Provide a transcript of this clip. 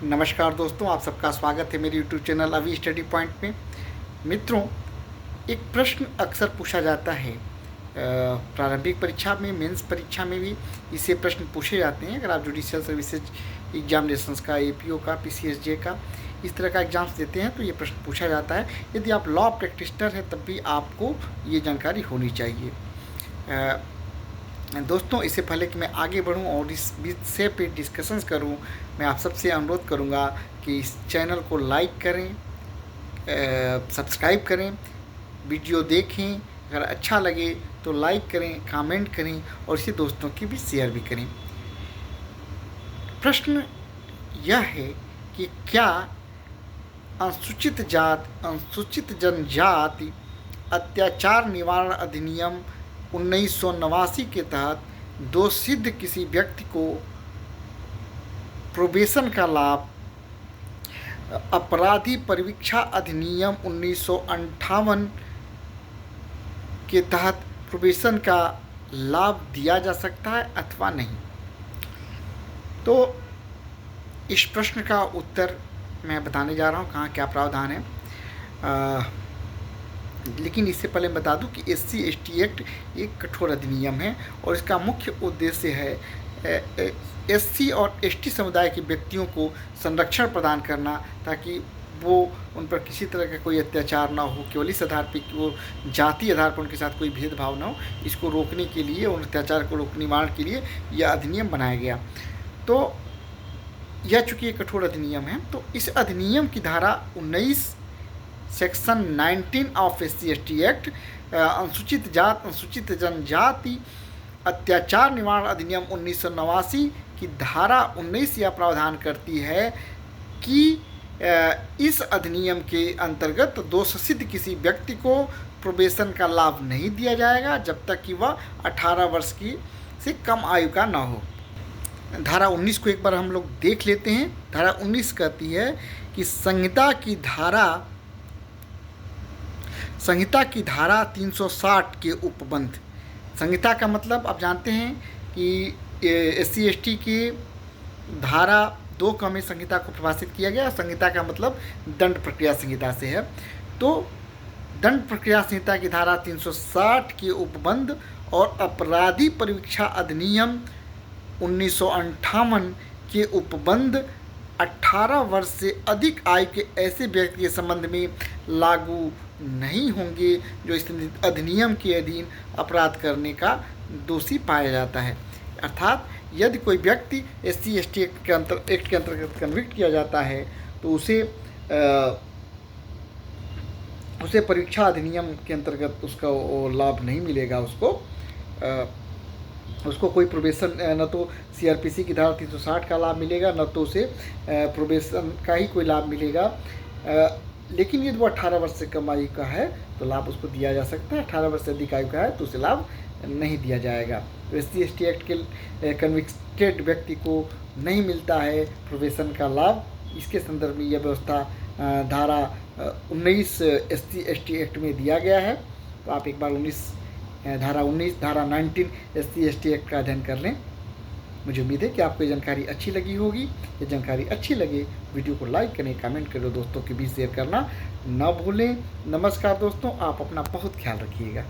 नमस्कार दोस्तों, आप सबका स्वागत है मेरे यूट्यूब चैनल अभी स्टडी पॉइंट में। मित्रों, एक प्रश्न अक्सर पूछा जाता है, प्रारंभिक परीक्षा में, मेंस परीक्षा में भी इसे प्रश्न पूछे जाते हैं। अगर आप जुडिशियल सर्विसेज एग्जामिनेशंस का, एपीओ का, पीसीएसजे का, इस तरह का एग्ज़ाम्स देते हैं तो ये प्रश्न पूछा जाता है। यदि आप लॉ प्रैक्टिशनर हैं तब भी आपको ये जानकारी होनी चाहिए। दोस्तों, इससे पहले कि मैं आगे बढ़ूं और इस विषय पे डिस्कशंस करूं, मैं आप सबसे अनुरोध करूंगा कि इस चैनल को लाइक करें, सब्सक्राइब करें, वीडियो देखें, अगर अच्छा लगे तो लाइक करें, कमेंट करें और इसे दोस्तों की भी शेयर भी करें। प्रश्न यह है कि क्या अनुसूचित जात, अनुसूचित जनजाति अत्याचार निवारण अधिनियम 1989 के तहत दोषसिद्ध किसी व्यक्ति को प्रोबेशन का लाभ अपराधी परिवीक्षा अधिनियम 1958 के तहत प्रोबेशन का लाभ दिया जा सकता है अथवा नहीं? तो इस प्रश्न का उत्तर मैं बताने जा रहा हूँ, कहाँ क्या प्रावधान है। लेकिन इससे पहले बता दूं कि SC ST एक्ट एक कठोर अधिनियम है और इसका मुख्य उद्देश्य है SC और ST समुदाय के व्यक्तियों को संरक्षण प्रदान करना, ताकि वो उन पर किसी तरह का कोई अत्याचार ना हो, केवल इस आधार पर कि वो जाति आधार पर उनके साथ कोई भेदभाव ना हो। इसको रोकने के लिए, उन अत्याचार को रोकने निवारण के लिए यह अधिनियम बनाया गया। तो यह चूँकि एक कठोर अधिनियम है, तो इस अधिनियम की धारा 19 section 19 of SC ST act, अनुसूचित जात, अनुसूचित जनजाति अत्याचार निवारण अधिनियम 1989 की धारा 19 यह प्रावधान करती है कि इस अधिनियम के अंतर्गत दोषसिद्ध किसी व्यक्ति को प्रोबेशन का लाभ नहीं दिया जाएगा जब तक कि वह 18 वर्ष की से कम आयु का न हो। धारा 19 को एक बार हम लोग देख लेते हैं। धारा 19 कहती है कि संहिता की धारा 360 के उपबंध। संहिता का मतलब आप जानते हैं कि SC ST की धारा 2 का में संहिता को परिभाषित किया गया। संहिता का मतलब दंड प्रक्रिया संहिता से है। तो दंड प्रक्रिया संहिता की धारा 360 के उपबंध और अपराधी परिवीक्षा अधिनियम 1958 के उपबंध 18 वर्ष से अधिक आयु के ऐसे व्यक्ति के संबंध में लागू नहीं होंगे जो इस अधिनियम के अधीन अपराध करने का दोषी पाया जाता है। अर्थात यदि कोई व्यक्ति SC ST एक्ट के अंतर्गत कन्विक्ट किया जाता है तो उसे परीक्षा अधिनियम के अंतर्गत उसका लाभ नहीं मिलेगा। उसको कोई प्रोबेशन, न तो CRPC की धारा 360 का लाभ मिलेगा, न तो उसे प्रोबेशन का ही कोई लाभ मिलेगा। लेकिन यदि वो 18 वर्ष से कम आयु का है तो लाभ उसको दिया जा सकता है। 18 वर्ष से अधिक आयु का है तो उसे लाभ नहीं दिया जाएगा। तो SC ST एक्ट के कन्विक्टेड व्यक्ति को नहीं मिलता है प्रोबेशन का लाभ। इसके संदर्भ में यह व्यवस्था धारा 19 SC ST एक्ट में दिया गया है। तो आप एक बार धारा 19 SC ST एक्ट का अध्ययन कर लें। मुझे उम्मीद है कि आपको ये जानकारी अच्छी लगी होगी। ये जानकारी अच्छी लगे वीडियो को लाइक करें, कमेंट करें, दोस्तों के बीच शेयर करना ना भूलें। नमस्कार दोस्तों, आप अपना बहुत ख्याल रखिएगा।